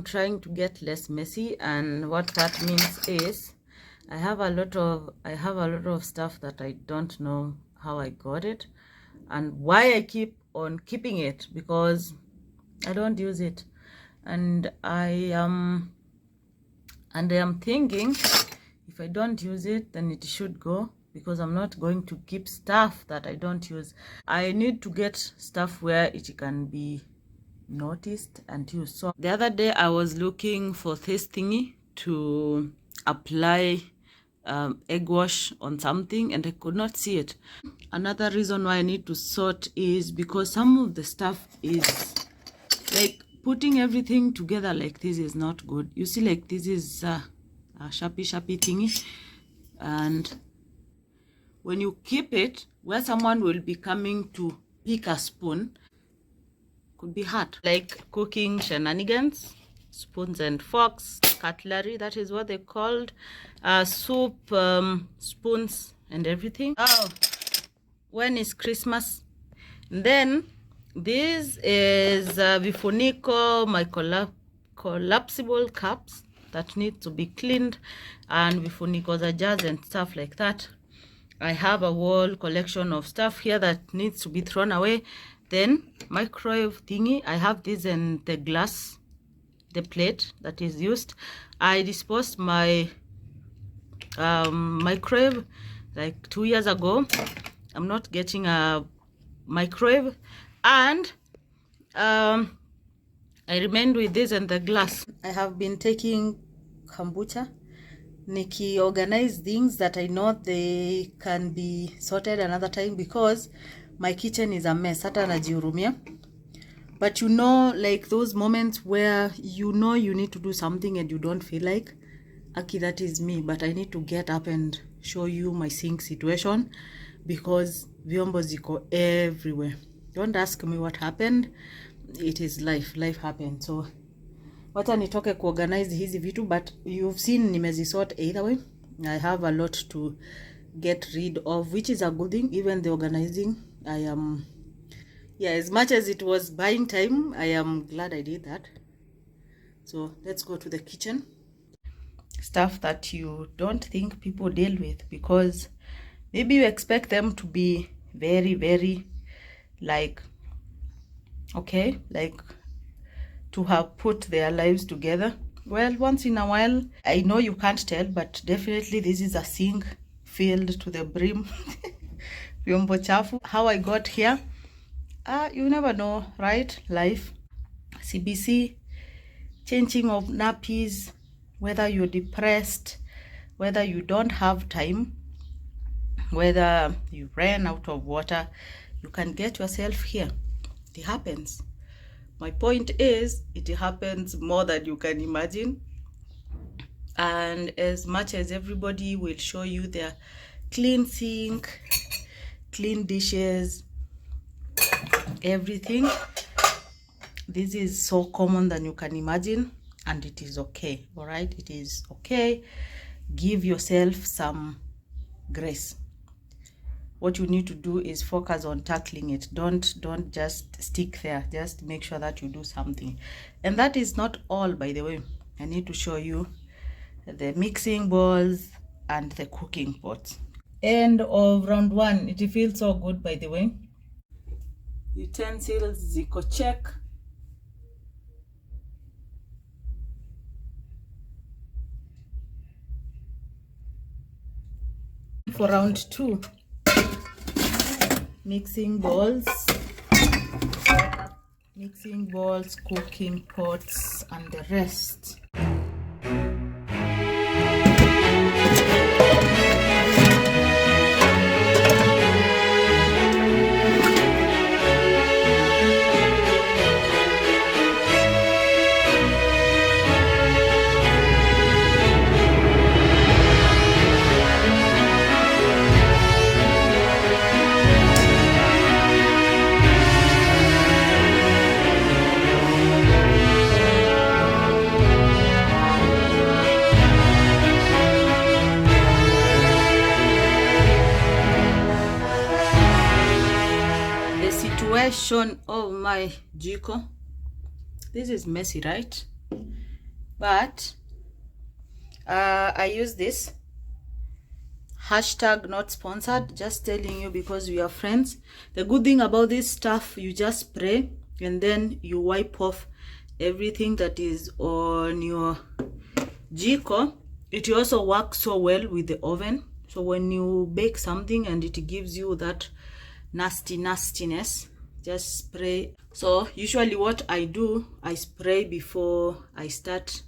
trying to get less messy, and what that means is I have a lot of stuff that I don't know how I got it and why I keep on keeping it, because I don't use it. And I am thinking, if I don't use it, then it should go, because I'm not going to keep stuff that I don't use. I need to get stuff where it can be noticed and used. So the other day I was looking for this thingy to apply egg wash on something, and I could not see it. Another reason why I need to sort is because some of the stuff is like putting everything together like this is not good. You see, like this is a sharpie thingy, and when you keep it where someone will be coming to pick a spoon, could be hard. Like cooking shenanigans, spoons and forks, cutlery, that is what they called, soup, spoons and everything. Oh, when is Christmas? And then this is vifuniko, my collapsible cups that need to be cleaned, and vifunikos are jars and stuff like that. I have a whole collection of stuff here that needs to be thrown away. Then microwave thingy, I have this and the glass, the plate that is used. I disposed my microwave like 2 years ago. I'm not getting a microwave, and I remained with this and the glass. I have been taking kombucha, Nikki organize things that I know they can be sorted another time, because my kitchen is a mess. Hata najihurumia. But you know, like those moments where you know you need to do something and you don't feel like, Aki, that is me. But I need to get up and show you my sink situation, because vyombo ziko everywhere. Don't ask me what happened. It is life. Life happened. So wacha nitoke kuorganize hizi vitu, but you've seen nimezisort either way. I have a lot to get rid of, which is a good thing. Even the organizing, I am, yeah, as much as it was buying time, I am glad I did that. So let's go to the kitchen. Stuff that you don't think people deal with, because maybe you expect them to be very, very like, okay, like to have put their lives together. Well, once in a while, I know you can't tell, but definitely this is a sink filled to the brim. Vyombo chafu. How I got here, you never know, right? Life, CBC, changing of nappies, whether you're depressed, whether you don't have time, whether you ran out of water, you can get yourself here. It happens. My point is, it happens more than you can imagine. And as much as everybody will show you their clean sink, clean dishes, everything, this is so common than you can imagine, and it is okay. All right, it is okay. Give yourself some grace. What you need to do is focus on tackling it. Don't just stick there. Just make sure that you do something. And that is not all, by the way. I need to show you the mixing bowls and the cooking pots. End of round 1. It feels so good, by the way. Utensils ziko check. For round 2, mixing bowls, cooking pots, and the rest. Of my jiko. This is messy, right? but I use this hashtag not sponsored, just telling you because we are friends. The good thing about this stuff, you just spray and then you wipe off everything that is on your jiko. It also works so well with the oven, so when you bake something and it gives you that nastiness, just spray. So usually what I do, I spray before I start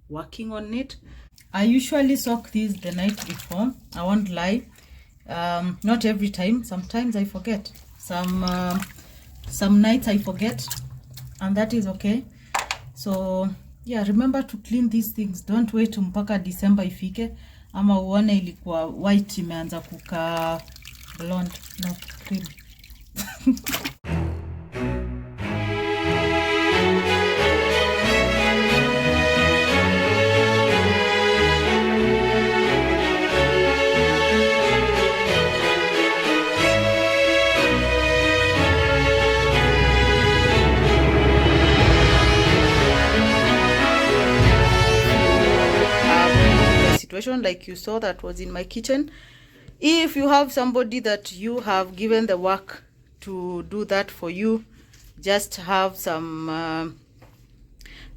working on it. I usually soak these the night before. I won't lie, not every time. Sometimes I forget. Some nights I forget, and that is okay. So yeah, remember to clean these things. Don't wait mpaka December ifike ama uone ilikuwa white imeanza kukaa blonde. No, cream. Like you saw that was in my kitchen, if you have somebody that you have given the work to do that for you, just have some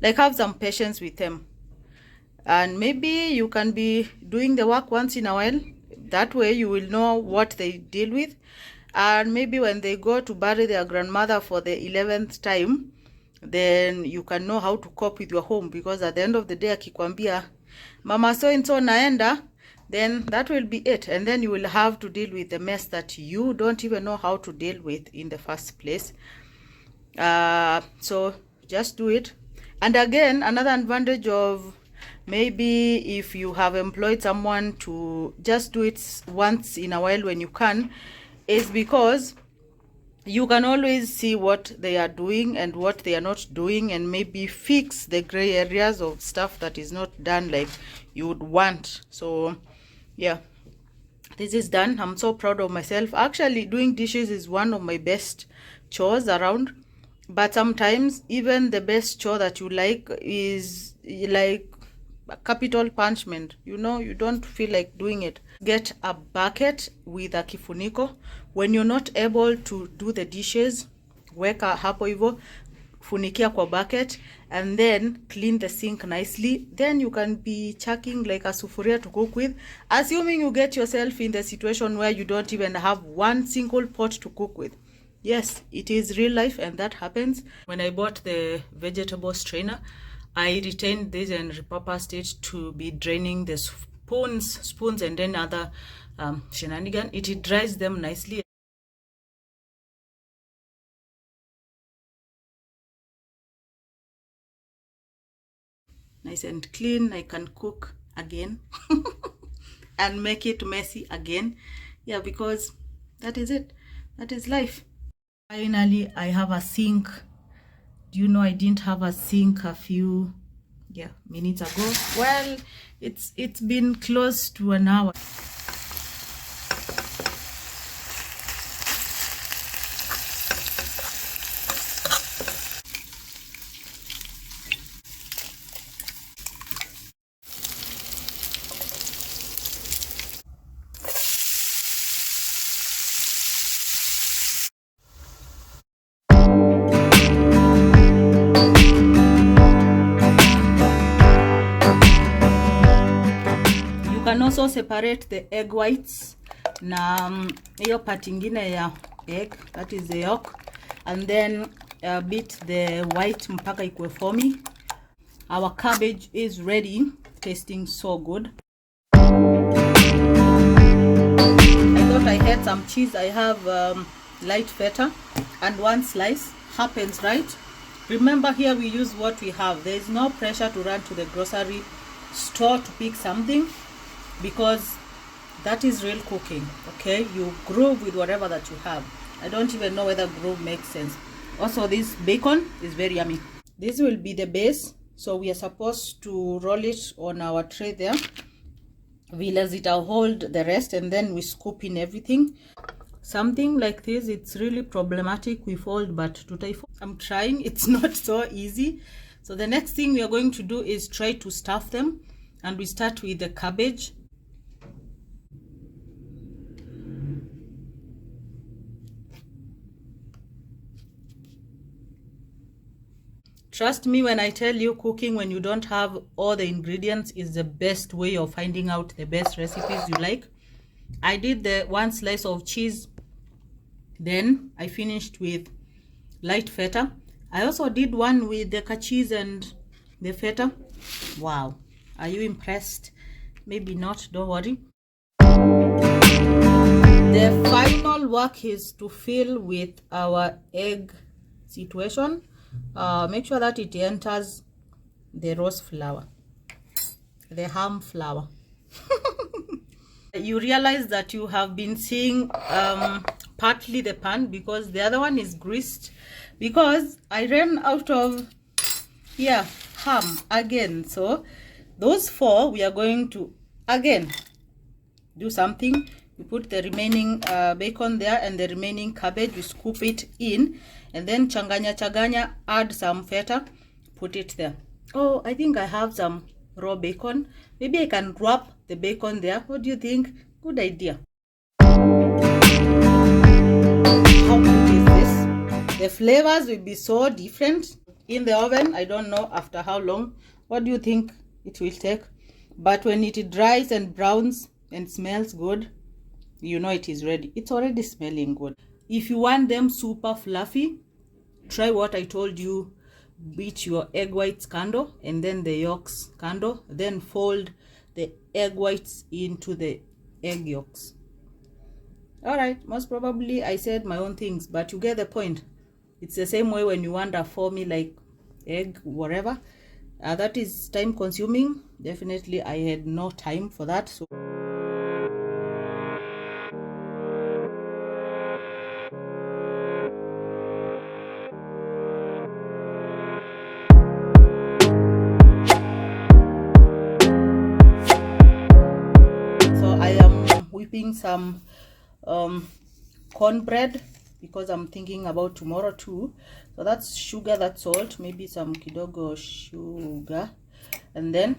have some patience with them, and maybe you can be doing the work once in a while. That way you will know what they deal with, and maybe when they go to bury their grandmother for the 11th time, then you can know how to cope with your home, because at the end of the day akikwambia mama so and so naenda, then that will be it, and then you will have to deal with the mess that you don't even know how to deal with in the first place. So just do it. And again, another advantage of maybe if you have employed someone to just do it once in a while when you can, is because you can always see what they are doing and what they are not doing, and maybe fix the gray areas of stuff that is not done like you would want. So yeah, this is done. I'm so proud of myself. Actually, doing dishes is one of my best chores around, but sometimes even the best chore that you like is like capital punishment. You know, you don't feel like doing it. Get a bucket with a kifuniko. When you're not able to do the dishes, weka hapo hivyo, funikia kwa bucket, and then clean the sink nicely. Then you can be chucking like a sufuria to cook with, assuming you get yourself in the situation where you don't even have one single pot to cook with. Yes, it is real life, and that happens. When I bought the vegetable strainer, I retained this and repurposed it to be draining the spoons and then other shenanigans. It dries them nicely. Nice and clean. I can cook again and make it messy again. Yeah, because that is it. That is life. Finally, I have a sink. Do you know I didn't have a sink a few minutes ago? Well, it's been close to an hour. Can also separate the egg whites na hiyo part ingine ya egg, that is the yolk, and then beat the white mpaka ikue foamy. Our cabbage is ready, tasting so good. I thought I had some cheese. I have light feta and one slice. Happens, right? Remember, here we use what we have. There is no pressure to run to the grocery store to pick something, because that is real cooking. Okay, you groove with whatever that you have. I don't even know whether groove makes sense. Also, this bacon is very yummy. This will be the base, so we are supposed to roll it on our tray there. We let it hold the rest, and then we scoop in everything. Something like this, it's really problematic. We fold, but I'm trying. It's not so easy. So the next thing we are going to do is try to stuff them, and we start with the cabbage. Trust me when I tell you, cooking when you don't have all the ingredients is the best way of finding out the best recipes you like. I did the one slice of cheese, then I finished with light feta. I also did one with the cheese and the feta. Wow, are you impressed? Maybe not, don't worry. The final work is to fill with our egg situation. Make sure that it enters the rose flour, the ham flour. You realize that you have been seeing partly the pan because the other one is greased, because I ran out of ham again. So those 4 we are going to again do something. We put the remaining bacon there and the remaining cabbage, we scoop it in, and then changanya, add some feta, put it there. Oh, I think I have some raw bacon. Maybe I can wrap the bacon there. What do you think? Good idea. How good is this? The flavors will be so different in the oven. I don't know after how long. What do you think it will take? But when it dries and browns and smells good, you know it is ready. It's already smelling good. If you want them super fluffy, try what I told you. Beat your egg whites kando and then the yolks kando, then fold the egg whites into the egg yolks. All right, most probably I said my own things, but you get the point. It's the same way when you want a foamy like egg, whatever. That is time consuming. Definitely I had no time for that. So some cornbread because I'm thinking about tomorrow too. So that's sugar, that's salt, maybe some kidogo sugar, and then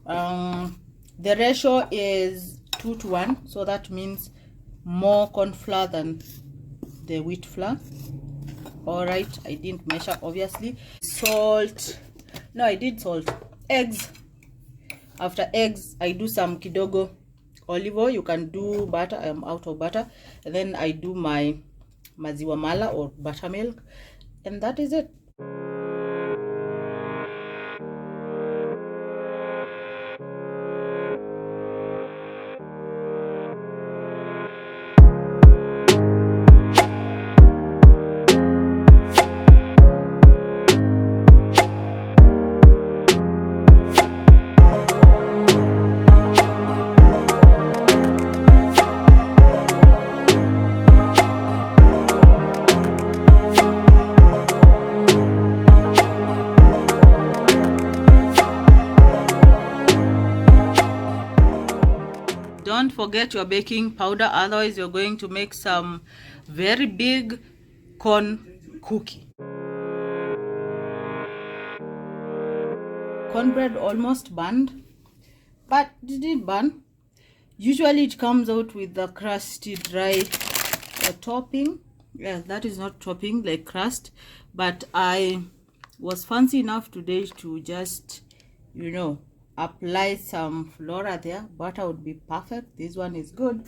the ratio is 2 to 1, so that means more corn flour than the wheat flour. All right, I didn't measure obviously. Salt, no, I did salt. Eggs, after eggs I do some kidogo olive oil. You can do butter. I am out of butter. And then I do my maziwa mala or buttermilk, and that is it. Don't forget your baking powder, otherwise you're going to make some very big corn cookie. Cornbread almost burned, but it didn't burn. Usually it comes out with the crusty dry topping. Yeah, that is not topping like crust, but I was fancy enough today to just, you know, apply some flora there. Butter would be perfect. This one is good.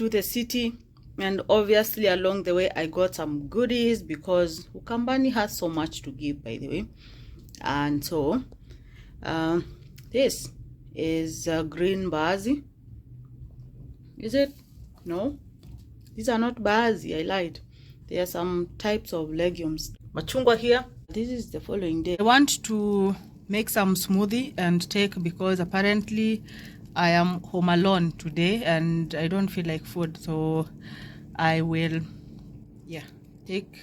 to the city, and obviously along the way I got some goodies because Ukambani has so much to give, by the way. And so this is green baazi. Is it? No, these are not baazi, I lied. There are some types of legumes. Machungwa here. This is the following day. I want to make some smoothie and take, because apparently I am home alone today and I don't feel like food, so I will take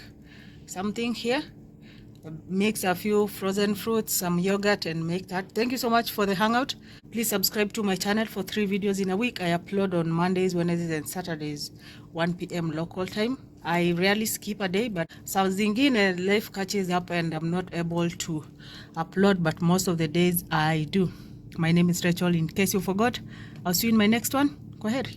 something here, mix a few frozen fruits, some yogurt, and make that. Thank you so much for the hangout. Please subscribe to my channel for 3 videos in a week. I upload on Mondays, Wednesdays and Saturdays 1 p.m. local time. I rarely skip a day, but saa zingine life catches up and I'm not able to upload, but most of the days I do. My name is Rachel, in case you forgot. I'll see you in my next one. Go ahead.